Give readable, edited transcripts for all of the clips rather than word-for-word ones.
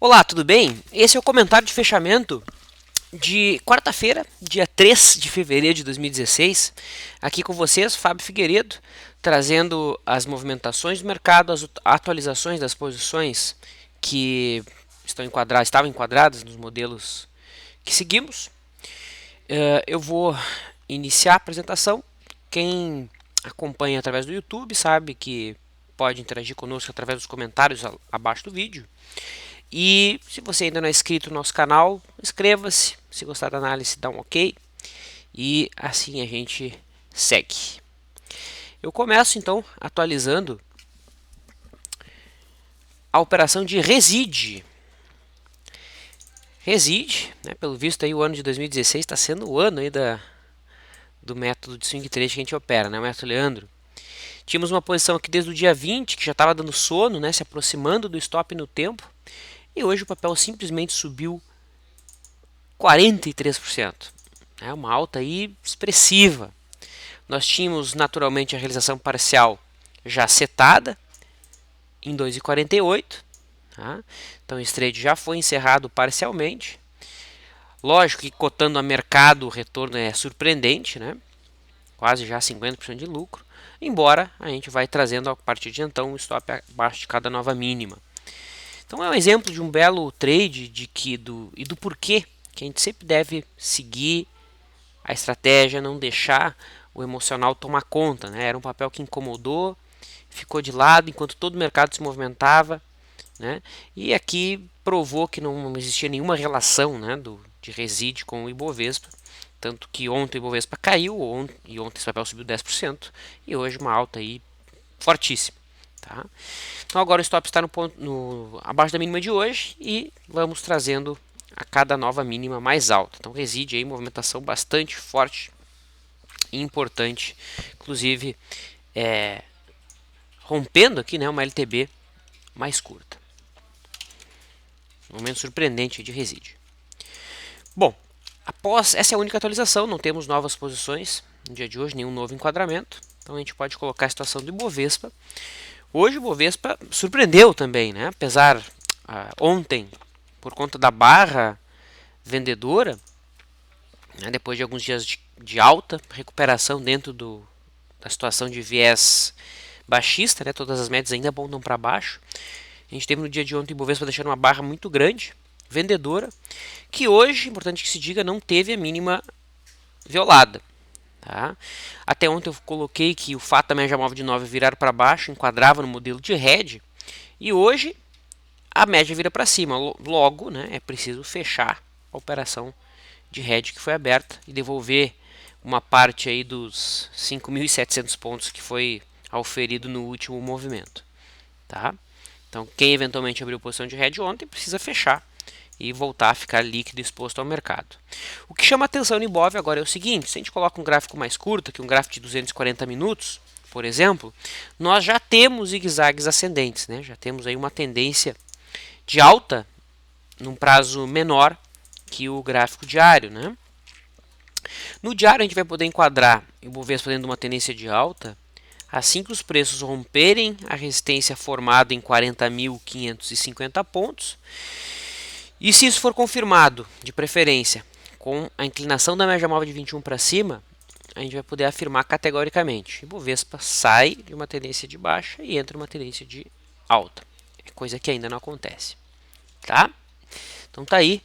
Olá, tudo bem? Esse é o comentário de fechamento de quarta-feira, dia 3 de fevereiro de 2016. Aqui com vocês, Fábio Figueiredo, trazendo as movimentações do mercado, as atualizações das posições que estavam enquadradas nos modelos que seguimos. Eu vou iniciar a apresentação. Quem acompanha através do YouTube sabe que pode interagir conosco através dos comentários abaixo do vídeo. E se você ainda não é inscrito no nosso canal, inscreva-se. Se gostar da análise, dá um ok. E assim a gente segue. Eu começo então atualizando a operação de Reside. Reside, né, pelo visto aí o ano de 2016 está sendo o ano aí do método de swing trade que a gente opera, né, o método Leandro. Tínhamos uma posição aqui desde o dia 20 que já estava dando sono, né, se aproximando do stop no tempo. E hoje o papel simplesmente subiu 43%. É uma alta aí expressiva. Nós tínhamos naturalmente a realização parcial já setada em 2,48. Tá? Então o trade já foi encerrado parcialmente. Lógico que cotando a mercado o retorno é surpreendente, né? Quase já 50% de lucro. Embora a gente vai trazendo a partir de então um stop abaixo de cada nova mínima. Então é um exemplo de um belo trade e do porquê que a gente sempre deve seguir a estratégia, não deixar o emocional tomar conta. Né? Era um papel que incomodou, ficou de lado enquanto todo o mercado se movimentava. Né? E aqui provou que não existia nenhuma relação, né, de Reside com o Ibovespa. Tanto que ontem o Ibovespa caiu, e ontem esse papel subiu 10%, e hoje uma alta aí fortíssima. Tá? Então agora o stop está abaixo da mínima de hoje e vamos trazendo a cada nova mínima mais alta. Então reside aí movimentação bastante forte e importante, inclusive rompendo aqui, né, uma LTB mais curta. Um momento surpreendente de reside. Bom, após essa é a única atualização, não temos novas posições no dia de hoje, nenhum novo enquadramento. Então a gente pode colocar a situação do Ibovespa. Hoje o Ibovespa surpreendeu também, né? Apesar ontem, por conta da barra vendedora, né, depois de alguns dias de alta, recuperação dentro da situação de viés baixista, né, todas as médias ainda apontam para baixo. A gente teve no dia de ontem o Ibovespa deixando uma barra muito grande, vendedora, que hoje, importante que se diga, não teve a mínima violada. Tá? Até ontem eu coloquei que o fato da média móvel de 9 virar para baixo enquadrava no modelo de hedge, e hoje a média vira para cima. Logo, né, é preciso fechar a operação de hedge que foi aberta e devolver uma parte aí dos 5.700 pontos que foi auferido no último movimento. Tá? Então, quem eventualmente abriu posição de hedge ontem precisa fechar e voltar a ficar líquido exposto ao mercado. O que chama atenção no Ibov agora é o seguinte: se a gente coloca um gráfico mais curto, aqui um gráfico de 240 minutos, por exemplo, nós já temos zigue-zagues ascendentes, né? Já temos aí uma tendência de alta num prazo menor que o gráfico diário, né? No diário a gente vai poder enquadrar o Ibovespa dentro de uma tendência de alta assim que os preços romperem a resistência formada em 40.550 pontos. E se isso for confirmado, de preferência, com a inclinação da média móvel de 21 para cima, a gente vai poder afirmar categoricamente: o Ibovespa sai de uma tendência de baixa e entra em uma tendência de alta. É coisa que ainda não acontece. Tá? Então tá aí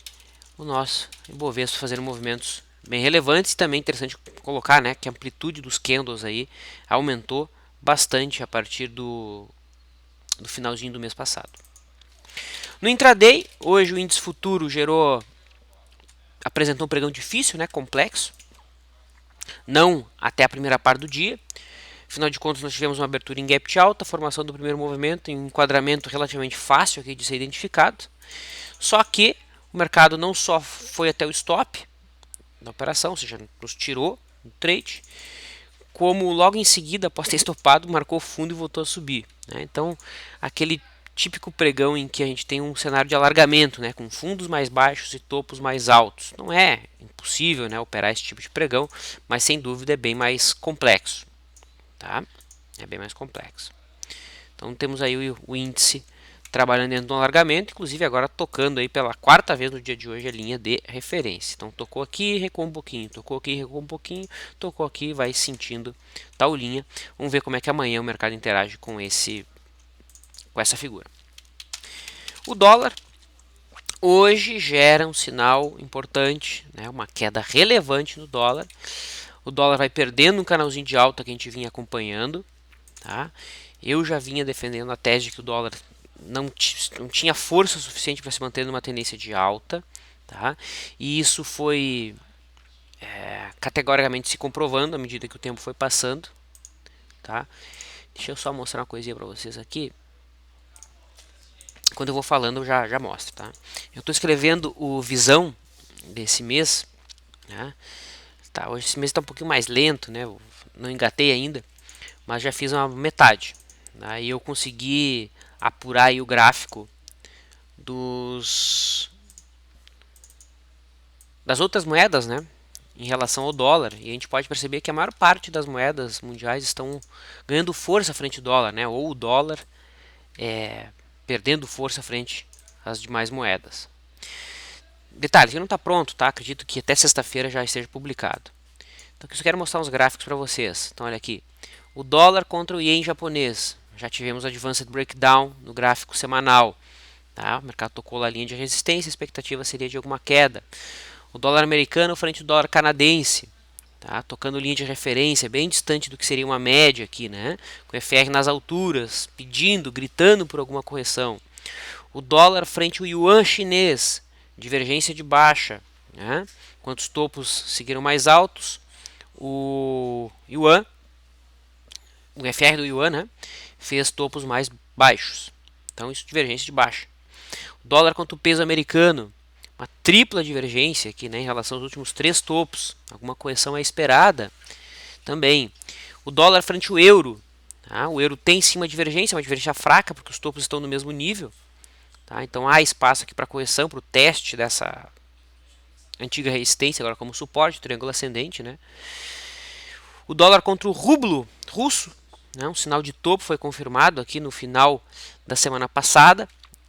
o nosso Ibovespa fazendo movimentos bem relevantes, e também interessante colocar, né, que a amplitude dos candles aí aumentou bastante a partir do finalzinho do mês passado. No intraday, hoje o índice futuro apresentou um pregão difícil, né, complexo, não até a primeira parte do dia. Afinal de contas, nós tivemos uma abertura em gap de alta, formação do primeiro movimento em um enquadramento relativamente fácil aqui de ser identificado. Só que o mercado não só foi até o stop da operação, ou seja, nos tirou do trade, como logo em seguida, após ter estopado, marcou fundo e voltou a subir. Né? Então, aquele típico pregão em que a gente tem um cenário de alargamento, né, com fundos mais baixos e topos mais altos. Não é impossível, né, operar esse tipo de pregão, mas sem dúvida é bem mais complexo. Tá? É bem mais complexo. Então temos aí o índice trabalhando dentro de um alargamento, inclusive agora tocando aí pela quarta vez no dia de hoje a linha de referência. Então tocou aqui, recuou um pouquinho, tocou aqui, recuou um pouquinho, tocou aqui, vai sentindo tal linha. Vamos ver como é que amanhã o mercado interage com essa figura. O dólar hoje gera um sinal importante, né, uma queda relevante no dólar. O dólar vai perdendo um canalzinho de alta que a gente vinha acompanhando. Tá? Eu já vinha defendendo a tese de que o dólar não tinha força suficiente para se manter numa tendência de alta. Tá? E isso foi categoricamente se comprovando à medida que o tempo foi passando. Tá? Deixa eu só mostrar uma coisinha para vocês aqui. Quando eu vou falando, eu já mostro. Tá? Eu estou escrevendo o Visão desse mês. Né? Tá, hoje esse mês está um pouquinho mais lento, né? Eu não engatei ainda, mas já fiz uma metade. Aí eu consegui apurar aí o gráfico das outras moedas, né? Em relação ao dólar, e a gente pode perceber que a maior parte das moedas mundiais estão ganhando força frente ao dólar, né? Ou o dólar perdendo força frente às demais moedas. Detalhe, que não está pronto, tá? Acredito que até sexta-feira já esteja publicado. Então, eu quero mostrar uns gráficos para vocês. Então, olha aqui. O dólar contra o ien japonês. Já tivemos Advanced Breakdown no gráfico semanal. Tá? O mercado tocou lá a linha de resistência, a expectativa seria de alguma queda. O dólar americano frente ao dólar canadense. Tá? Tocando linha de referência, bem distante do que seria uma média aqui, né? Com o FR nas alturas, pedindo, gritando por alguma correção. O dólar frente ao yuan chinês, divergência de baixa. Né? Enquanto os topos seguiram mais altos, o yuan, o FR do yuan, né, fez topos mais baixos. Então isso divergência de baixa. O dólar contra o peso americano, uma tripla divergência aqui, né, em relação aos últimos 3 topos. Alguma correção é esperada também. O dólar frente ao euro, tá? O euro tem sim uma divergência fraca, porque os topos estão no mesmo nível. Tá? Então há espaço aqui para correção, para o teste dessa antiga resistência, agora como suporte, triângulo ascendente, né? O dólar contra o rublo russo, né, um sinal de topo foi confirmado aqui no final da semana passada,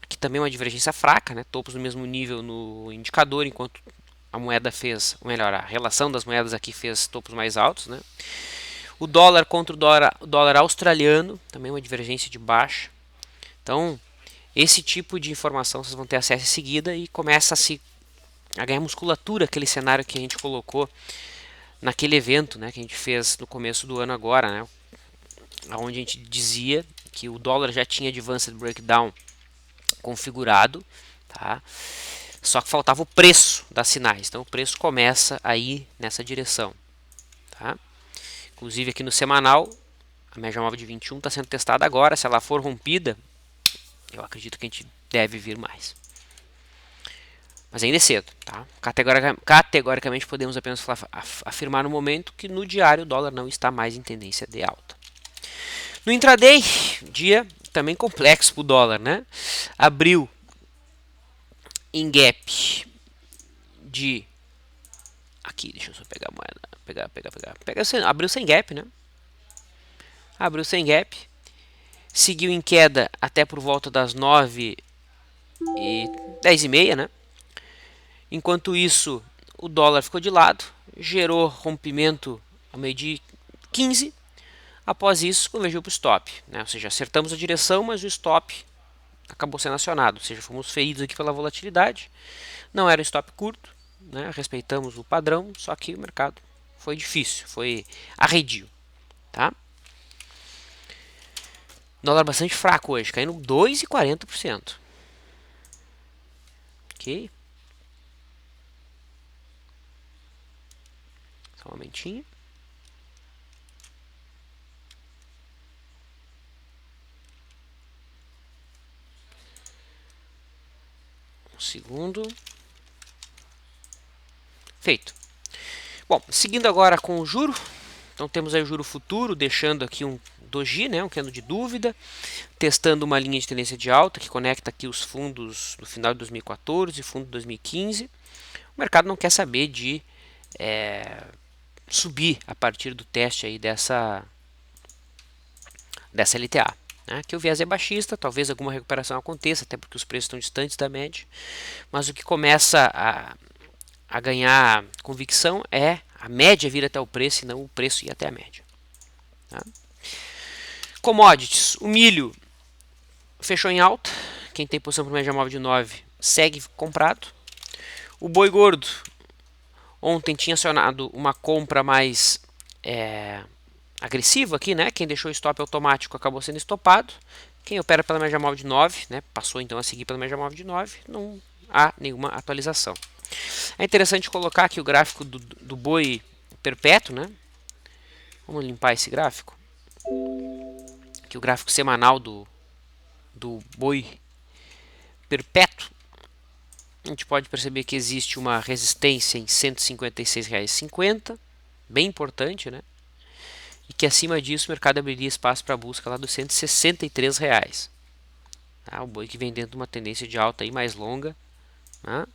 que também é uma divergência fraca, né, topos no mesmo nível no indicador, enquanto a moeda fez, ou melhor, a relação das moedas aqui fez topos mais altos. Né. O dólar contra o dólar australiano, também uma divergência de baixa. Então, esse tipo de informação vocês vão ter acesso em seguida e começa a ganhar musculatura aquele cenário que a gente colocou naquele evento, né, que a gente fez no começo do ano agora, né, onde a gente dizia que o dólar já tinha Advanced Breakdown configurado, tá? Só que faltava o preço das sinais. Então o preço começa a ir nessa direção. Tá? Inclusive aqui no semanal, a média móvel de 21 está sendo testada agora. Se ela for rompida, eu acredito que a gente deve vir mais. Mas ainda é cedo. Tá? Categoricamente podemos apenas afirmar no momento que no diário o dólar não está mais em tendência de alta. No intraday, dia também complexo para o dólar, né? Abriu em gap de... Aqui, deixa eu só pegar a moeda. Abriu sem gap, né? Abriu sem gap. Seguiu em queda até por volta das 9 e 10 e meia, né? Enquanto isso, o dólar ficou de lado. Gerou rompimento ao meio-dia 15. Após isso, convergiu para o stop. Né? Ou seja, acertamos a direção, mas o stop acabou sendo acionado. Ou seja, fomos feridos aqui pela volatilidade. Não era um stop curto, né? Respeitamos o padrão, só que o mercado foi difícil, foi arredio. Tá? Dólar bastante fraco hoje, caindo 2,40%. Ok? Só um momentinho. Um segundo. Feito. Bom, seguindo agora com o juro. Então temos aí o juro futuro, deixando aqui um doji, né, um candle de dúvida, testando uma linha de tendência de alta que conecta aqui os fundos do final de 2014 e fundo de 2015. O mercado não quer saber de subir a partir do teste aí dessa LTA. né? Que o viés é baixista, talvez alguma recuperação aconteça, até porque os preços estão distantes da média, mas o que começa a ganhar convicção é a média vir até o preço e não o preço ir até a média. Tá? Commodities, o milho fechou em alta, quem tem posição para média móvel de 9 segue comprado. O boi gordo ontem tinha acionado uma compra mais agressiva aqui, né? Quem deixou o stop automático acabou sendo estopado. Quem opera pela média móvel de 9, né? Passou então a seguir pela média móvel de 9, não há nenhuma atualização. É interessante colocar aqui o gráfico do boi perpétuo, né? Vamos limpar esse gráfico. Aqui o gráfico semanal do boi perpétuo. A gente pode perceber que existe uma resistência em R$ 156,50, bem importante, né? E que acima disso o mercado abriria espaço para busca lá dos R$ 163. Tá? O boi que vem dentro de uma tendência de alta aí mais longa, né?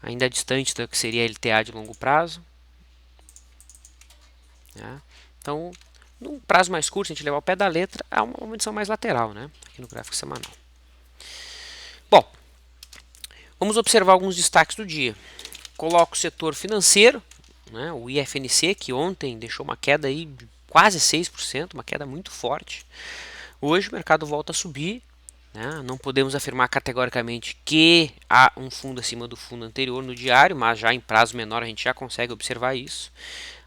Ainda distante do que seria a LTA de longo prazo. Né? Então, num prazo mais curto, se a gente levar o pé da letra, há uma medição mais lateral, né? Aqui no gráfico semanal. Bom, vamos observar alguns destaques do dia. Coloco o setor financeiro, né? O IFNC, que ontem deixou uma queda aí de quase 6%, uma queda muito forte. Hoje o mercado volta a subir. Né? Não podemos afirmar categoricamente que há um fundo acima do fundo anterior no diário, mas já em prazo menor a gente já consegue observar isso.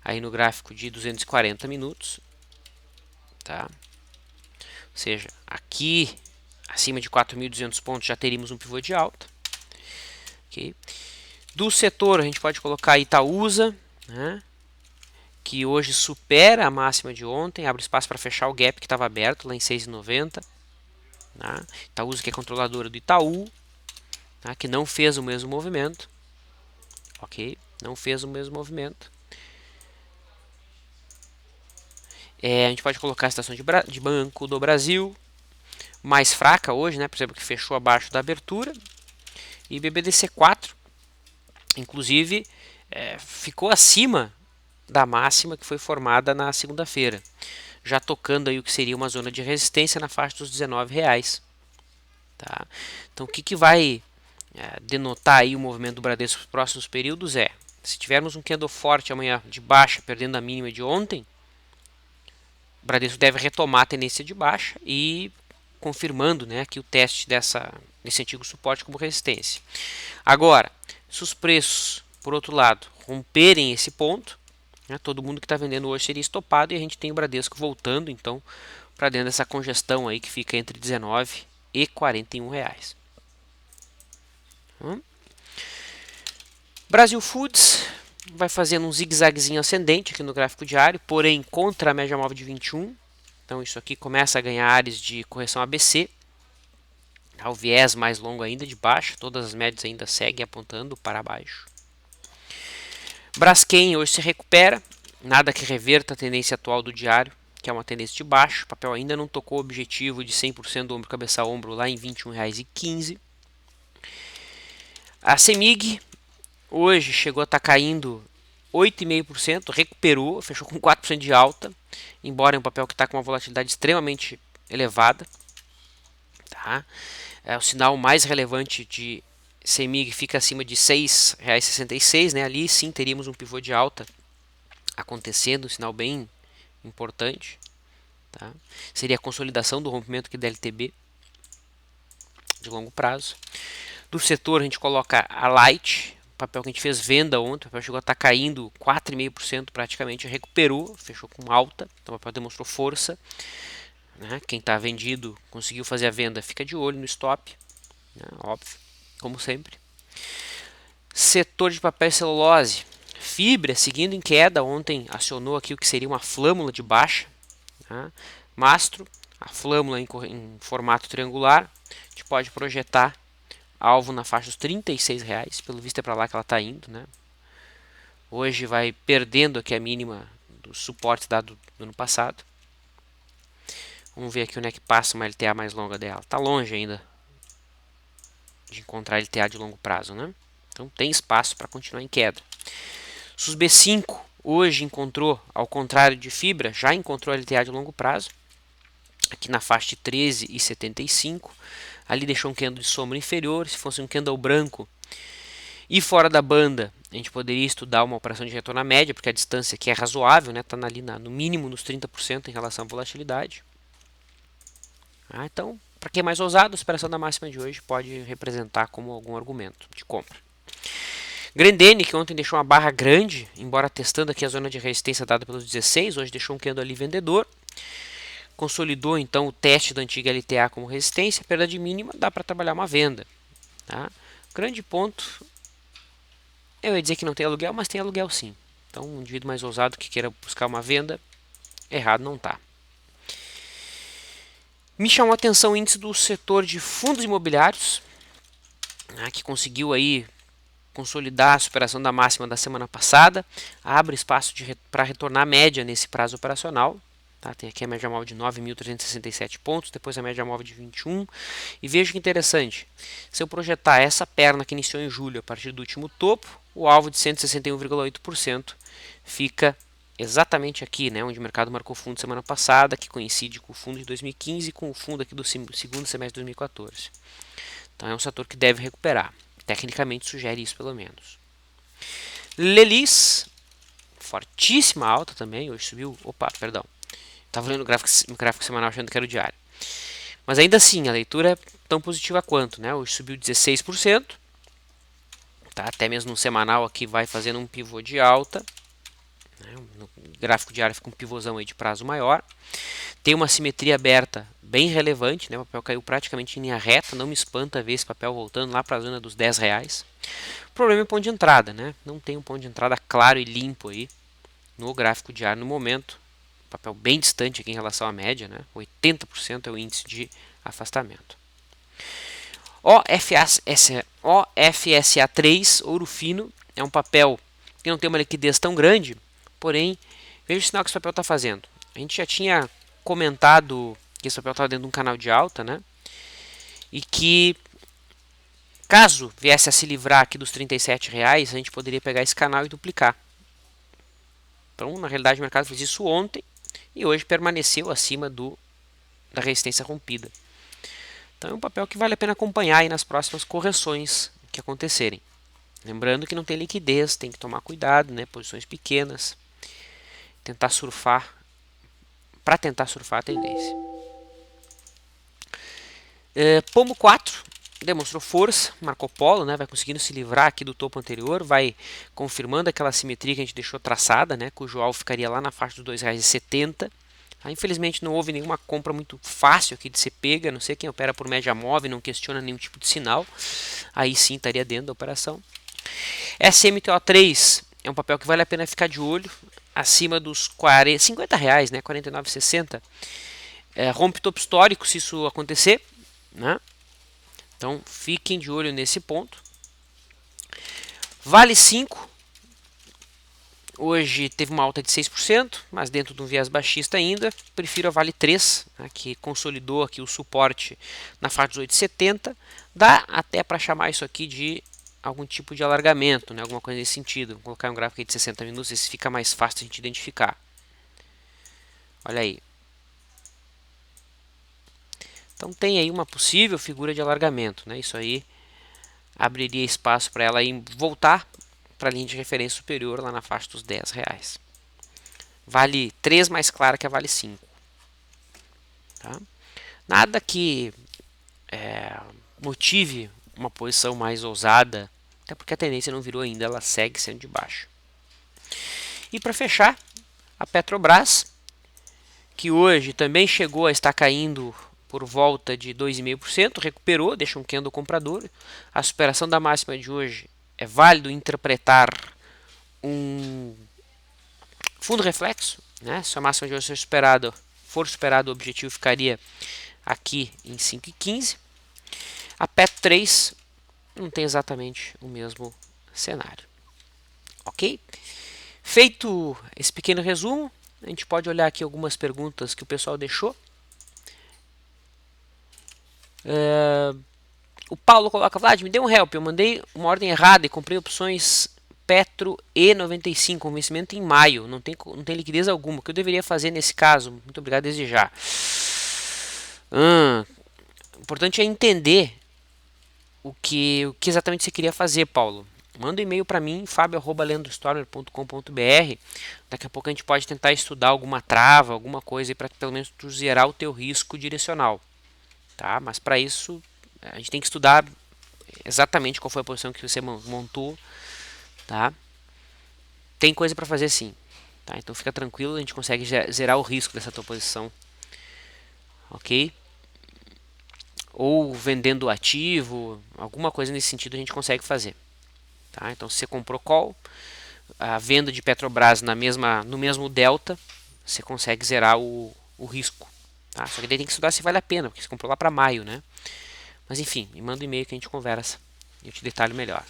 Aí no gráfico de 240 minutos. Tá? Ou seja, aqui acima de 4.200 pontos já teríamos um pivô de alta. Okay? Do setor a gente pode colocar Itaúsa, né? Que hoje supera a máxima de ontem, abre espaço para fechar o gap que estava aberto lá em 6,90. Tá? Itaúsa, que é controladora do Itaú, tá? Que não fez o mesmo movimento. Ok? Não fez o mesmo movimento. A gente pode colocar a estação de Banco do Brasil, mais fraca hoje, né? Por exemplo, que fechou abaixo da abertura. E BBDC4, inclusive, ficou acima da máxima que foi formada na segunda-feira, já tocando aí o que seria uma zona de resistência na faixa dos R$19. Tá? Então, o que vai denotar aí o movimento do Bradesco nos próximos períodos se tivermos um candle forte amanhã de baixa, perdendo a mínima de ontem, o Bradesco deve retomar a tendência de baixa e confirmando, né, aqui o teste desse antigo suporte como resistência. Agora, se os preços, por outro lado, romperem esse ponto, né, todo mundo que está vendendo hoje seria estopado e a gente tem o Bradesco voltando então para dentro dessa congestão aí que fica entre R$19 e R$41. Brasil Foods vai fazendo um zigue-zaguezinho ascendente aqui no gráfico diário, porém contra a média móvel de 21. Então isso aqui começa a ganhar áreas de correção ABC. O viés mais longo ainda de baixo, todas as médias ainda seguem apontando para baixo. Braskem hoje se recupera, nada que reverta a tendência atual do diário, que é uma tendência de baixo. O papel ainda não tocou o objetivo de 100% do ombro cabeça a ombro lá em R$ 21,15. A CEMIG hoje chegou a estar caindo 8,5%, recuperou, fechou com 4% de alta, embora é um papel que está com uma volatilidade extremamente elevada. Tá? O sinal mais relevante de CEMIG fica acima de R$ 6,66, né? Ali sim teríamos um pivô de alta acontecendo, um sinal bem importante. Tá? Seria a consolidação do rompimento aqui da LTB de longo prazo. Do setor a gente coloca a Light, papel que a gente fez venda ontem, o papel chegou a estar caindo 4,5% praticamente, recuperou, fechou com alta, então o papel demonstrou força. Né? Quem está vendido conseguiu fazer a venda, fica de olho no stop, né? Óbvio, como sempre. Setor de papel e celulose, Fibra seguindo em queda, ontem acionou aqui o que seria uma flâmula de baixa, né? Mastro, a flâmula em formato triangular, a gente pode projetar alvo na faixa dos R$36, pelo visto é para lá que ela está indo, né? Hoje vai perdendo aqui a mínima do suporte dado no ano passado. Vamos ver aqui onde é que passa uma LTA mais longa dela. Está longe ainda de encontrar LTA de longo prazo, né? Então tem espaço para continuar em queda. SUSB5 hoje encontrou, ao contrário de fibra, já encontrou LTA de longo prazo, aqui na faixa de 13,75. Ali deixou um candle de sombra inferior. Se fosse um candle branco e fora da banda, a gente poderia estudar uma operação de retorno à média, porque a distância aqui é razoável, né? Está ali no mínimo nos 30% em relação à volatilidade. Então, para quem é mais ousado, a superação da máxima de hoje pode representar como algum argumento de compra. Grendene, que ontem deixou uma barra grande, embora testando aqui a zona de resistência dada pelos 16, hoje deixou um candle ali vendedor. Consolidou então o teste da antiga LTA como resistência, perda de mínima, dá para trabalhar uma venda. Tá? Grande ponto, eu ia dizer que não tem aluguel, mas tem aluguel sim. Então, um indivíduo mais ousado que queira buscar uma venda, errado não está. Me chamou a atenção o índice do setor de fundos imobiliários, que conseguiu aí consolidar a superação da máxima da semana passada, abre espaço para retornar à média nesse prazo operacional. Tá? Tem aqui a média móvel de 9.367 pontos, depois a média móvel de 21. E veja que interessante, se eu projetar essa perna que iniciou em julho a partir do último topo, o alvo de 161,8% fica exatamente aqui, né, onde o mercado marcou fundo semana passada, que coincide com o fundo de 2015 e com o fundo aqui do segundo semestre de 2014. Então é um setor que deve recuperar. Tecnicamente sugere isso pelo menos. Lelis, fortíssima alta também, hoje subiu, estava olhando no gráfico semanal achando que era o diário. Mas ainda assim, a leitura é tão positiva quanto, né? Hoje subiu 16%, tá? Até mesmo no semanal aqui vai fazendo um pivô de alta. Né? No gráfico diário fica um pivôzão aí de prazo maior. Tem uma simetria aberta bem relevante, né? O papel caiu praticamente em linha reta, não me espanta ver esse papel voltando lá para a zona dos R$10. O problema é o ponto de entrada, né? Não tem um ponto de entrada claro e limpo aí no gráfico diário no momento. Papel bem distante aqui em relação à média, né? 80% é o índice de afastamento. OFSA3, ouro fino, é um papel que não tem uma liquidez tão grande, porém, veja o sinal que esse papel está fazendo. A gente já tinha comentado que esse papel estava dentro de um canal de alta, né? E que, caso viesse a se livrar aqui dos R$37, a gente poderia pegar esse canal e duplicar. Então, na realidade, o mercado fez isso ontem e hoje permaneceu acima da resistência rompida. Então é um papel que vale a pena acompanhar aí nas próximas correções que acontecerem. Lembrando que não tem liquidez, tem que tomar cuidado, né? Posições pequenas, tentar surfar a tendência. Pombo 4 demonstrou força, Marco Polo, né? Vai conseguindo se livrar aqui do topo anterior, vai confirmando aquela simetria que a gente deixou traçada, né? Cujo alvo ficaria lá na faixa dos R$2,70. Infelizmente não houve nenhuma compra muito fácil aqui de ser pega, não sei quem opera por média móvel, não questiona nenhum tipo de sinal, aí sim estaria dentro da operação. SMTO3 é um papel que vale a pena ficar de olho, acima dos R$50, né, 49,60, rompe topo histórico se isso acontecer, né? Então fiquem de olho nesse ponto. Vale 5. Hoje teve uma alta de 6%, mas dentro de um viés baixista ainda. Prefiro a Vale 3, né, que consolidou aqui o suporte na faixa dos 8,70. Dá até para chamar isso aqui de algum tipo de alargamento, né, alguma coisa nesse sentido. Vou colocar um gráfico aí de 60 minutos, esse fica mais fácil de a gente identificar. Olha aí. Então tem aí uma possível figura de alargamento, né? Isso aí abriria espaço para ela ir voltar para a linha de referência superior lá na faixa dos R$10. Vale 3 mais clara que a Vale 5. Tá? Nada que motive uma posição mais ousada, até porque a tendência não virou ainda, ela segue sendo de baixo. E para fechar, a Petrobras, que hoje também chegou a estar caindo por volta de 2,5%, recuperou, deixa um candle comprador. A superação da máxima de hoje é válido interpretar um fundo reflexo, né? Se a máxima de hoje for superado, o objetivo ficaria aqui em 5,15. A PET3 não tem exatamente o mesmo cenário. Ok? Feito esse pequeno resumo, a gente pode olhar aqui algumas perguntas que o pessoal deixou. O Paulo coloca: Vlad, me dê um help, eu mandei uma ordem errada e comprei opções Petro E95, um vencimento em maio, não tem liquidez alguma. O que eu deveria fazer nesse caso? Muito obrigado desde já. O importante é entender o que exatamente você queria fazer, Paulo. Manda um e-mail para mim, fabio@leandrostormer.com.br. Daqui a pouco a gente pode tentar estudar alguma trava, alguma coisa para pelo menos tu zerar o teu risco direcional, tá? Mas para isso a gente tem que estudar exatamente qual foi a posição que você montou, tá? Tem coisa para fazer sim, tá? Então fica tranquilo, a gente consegue zerar o risco dessa tua posição, ok? Ou vendendo ativo, alguma coisa nesse sentido a gente consegue fazer. Tá? Então, se você comprou call, a venda de Petrobras no mesmo delta, você consegue zerar o risco. Tá? Só que daí tem que estudar se vale a pena, porque você comprou lá para maio, né? Mas enfim, me manda um e-mail que a gente conversa e eu te detalho melhor.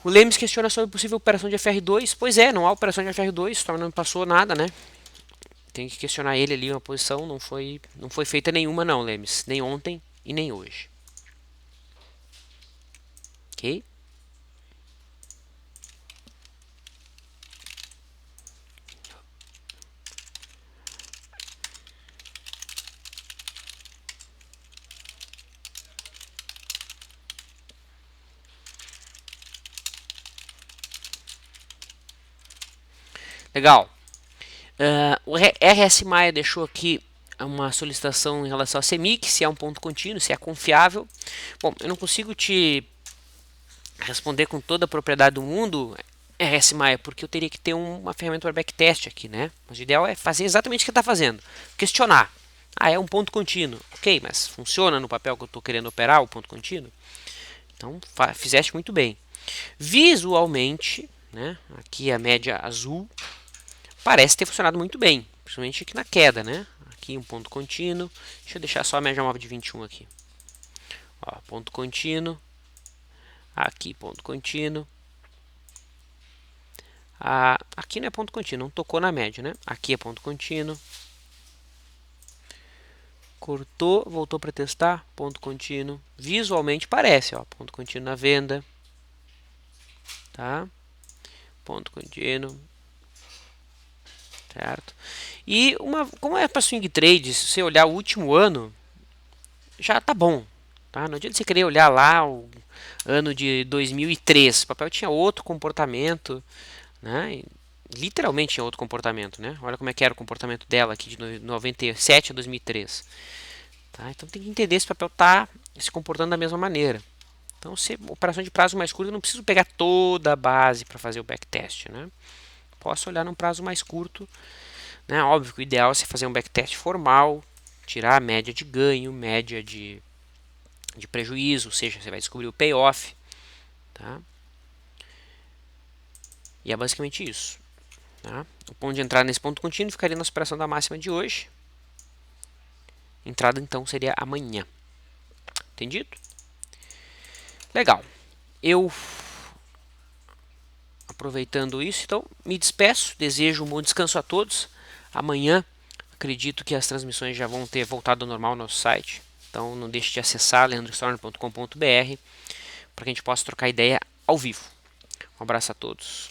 O Lemes questiona sobre possível operação de FR2. Pois é, não há operação de FR2, não passou nada, né? Tem que questionar ele ali, uma posição, não foi feita nenhuma não, Lemes. Nem ontem e nem hoje. Ok? Legal. O RS Maia deixou aqui uma solicitação em relação a CEMIC, se é um ponto contínuo, se é confiável. Bom, eu não consigo te responder com toda a propriedade do mundo, RS Maia, porque eu teria que ter uma ferramenta para backtest aqui, né? Mas o ideal é fazer exatamente o que está fazendo. Questionar. Ah, é um ponto contínuo. Ok, mas funciona no papel que eu estou querendo operar o ponto contínuo? Então, fizeste muito bem. Visualmente, né? Aqui a média azul parece ter funcionado muito bem, principalmente aqui na queda, né? Aqui um ponto contínuo. Deixa eu deixar só a média móvel de 21 aqui. Ó, ponto contínuo. Aqui ponto contínuo. Aqui não é ponto contínuo, não tocou na média, né? Aqui é ponto contínuo. Cortou, voltou para testar, ponto contínuo. Visualmente parece, ó, ponto contínuo na venda. Tá? Ponto contínuo. Certo? E como é para swing trade, se você olhar o último ano, já tá bom. Tá? Não adianta você querer olhar lá o ano de 2003. O papel tinha outro comportamento, né? Literalmente tinha outro comportamento, né? Olha como é que era o comportamento dela aqui de 97 a 2003. Tá? Então tem que entender se o papel está se comportando da mesma maneira. Então, se operação de prazo mais curto, eu não preciso pegar toda a base para fazer o backtest, né? Posso olhar num prazo mais curto, né? Óbvio que o ideal é você fazer um backtest formal, tirar a média de ganho, média de prejuízo, ou seja, você vai descobrir o payoff, tá? E é basicamente isso. Tá? O ponto de entrada nesse ponto contínuo ficaria na superação da máxima de hoje. Entrada então seria amanhã. Entendido? Legal. Eu, aproveitando isso, então me despeço. Desejo um bom descanso a todos. Amanhã acredito que as transmissões já vão ter voltado ao normal no nosso site. Então não deixe de acessar leandrostorner.com.br para que a gente possa trocar ideia ao vivo. Um abraço a todos.